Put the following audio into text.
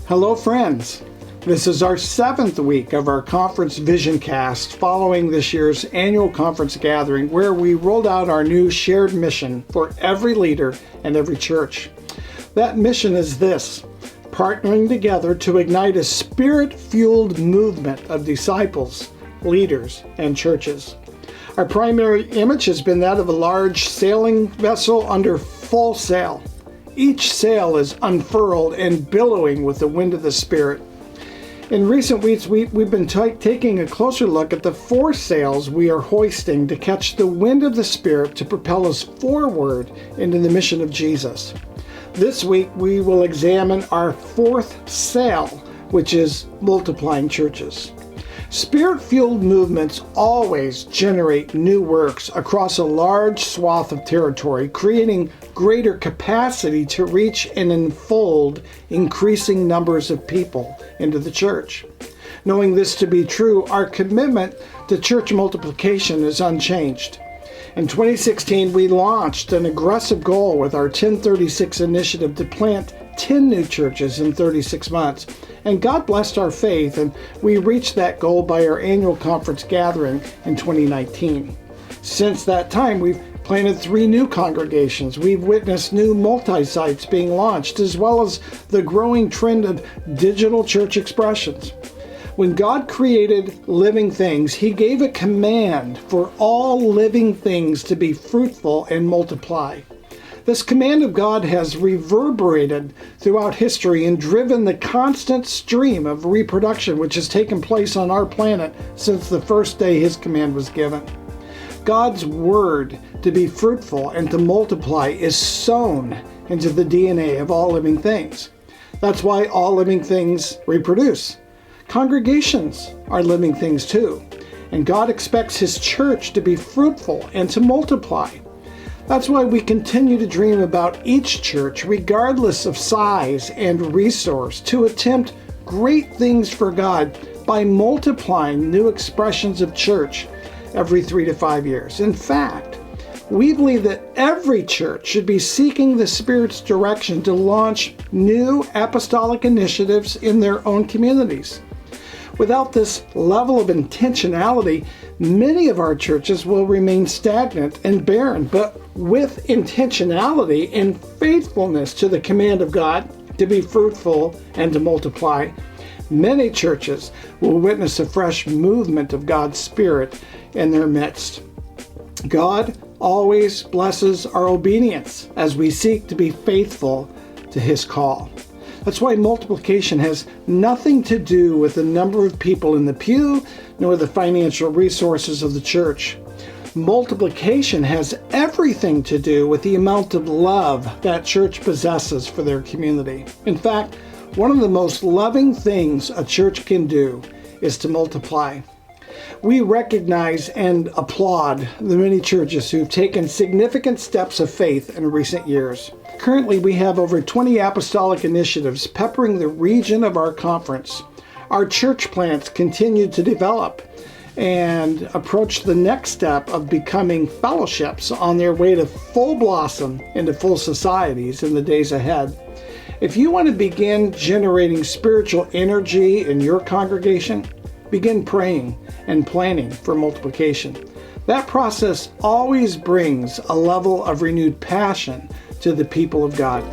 Hello, friends. This is our 7th week of our conference vision cast following this year's annual conference gathering where we rolled out our new shared mission for every leader and every church. That mission is this: partnering together to ignite a spirit-fueled movement of disciples, leaders, and churches. Our primary image has been that of a large sailing vessel under full sail. Each sail is unfurled and billowing with the wind of the Spirit. In recent weeks, we've been taking a closer look at the 4 sails we are hoisting to catch the wind of the Spirit to propel us forward into the mission of Jesus. This week, we will examine our 4th sail, which is multiplying churches. Spirit-fueled movements always generate new works across a large swath of territory, creating greater capacity to reach and enfold increasing numbers of people into the church. Knowing this to be true, our commitment to church multiplication is unchanged. In 2016, we launched an aggressive goal with our 1036 initiative to plant 10 new churches in 36 months. And God blessed our faith, and we reached that goal by our annual conference gathering in 2019. Since that time, we've planted 3 new congregations. We've witnessed new multi-sites being launched, as well as the growing trend of digital church expressions. When God created living things, He gave a command for all living things to be fruitful and multiply. This command of God has reverberated throughout history and driven the constant stream of reproduction which has taken place on our planet since the first day His command was given. God's word to be fruitful and to multiply is sown into the DNA of all living things. That's why all living things reproduce. Congregations are living things too, and God expects His church to be fruitful and to multiply. That's why we continue to dream about each church, regardless of size and resource, to attempt great things for God by multiplying new expressions of church every 3 to 5 years. In fact, we believe that every church should be seeking the Spirit's direction to launch new apostolic initiatives in their own communities. Without this level of intentionality, many of our churches will remain stagnant and barren, but with intentionality and faithfulness to the command of God to be fruitful and to multiply, many churches will witness a fresh movement of God's Spirit in their midst. God always blesses our obedience as we seek to be faithful to His call. That's why multiplication has nothing to do with the number of people in the pew, nor the financial resources of the church. Multiplication has everything to do with the amount of love that church possesses for their community. In fact, one of the most loving things a church can do is to multiply. We recognize and applaud the many churches who've taken significant steps of faith in recent years. Currently, we have over 20 apostolic initiatives peppering the region of our conference. Our church plants continue to develop and approach the next step of becoming fellowships on their way to full blossom into full societies in the days ahead. If you want to begin generating spiritual energy in your congregation, begin praying and planning for multiplication. That process always brings a level of renewed passion to the people of God.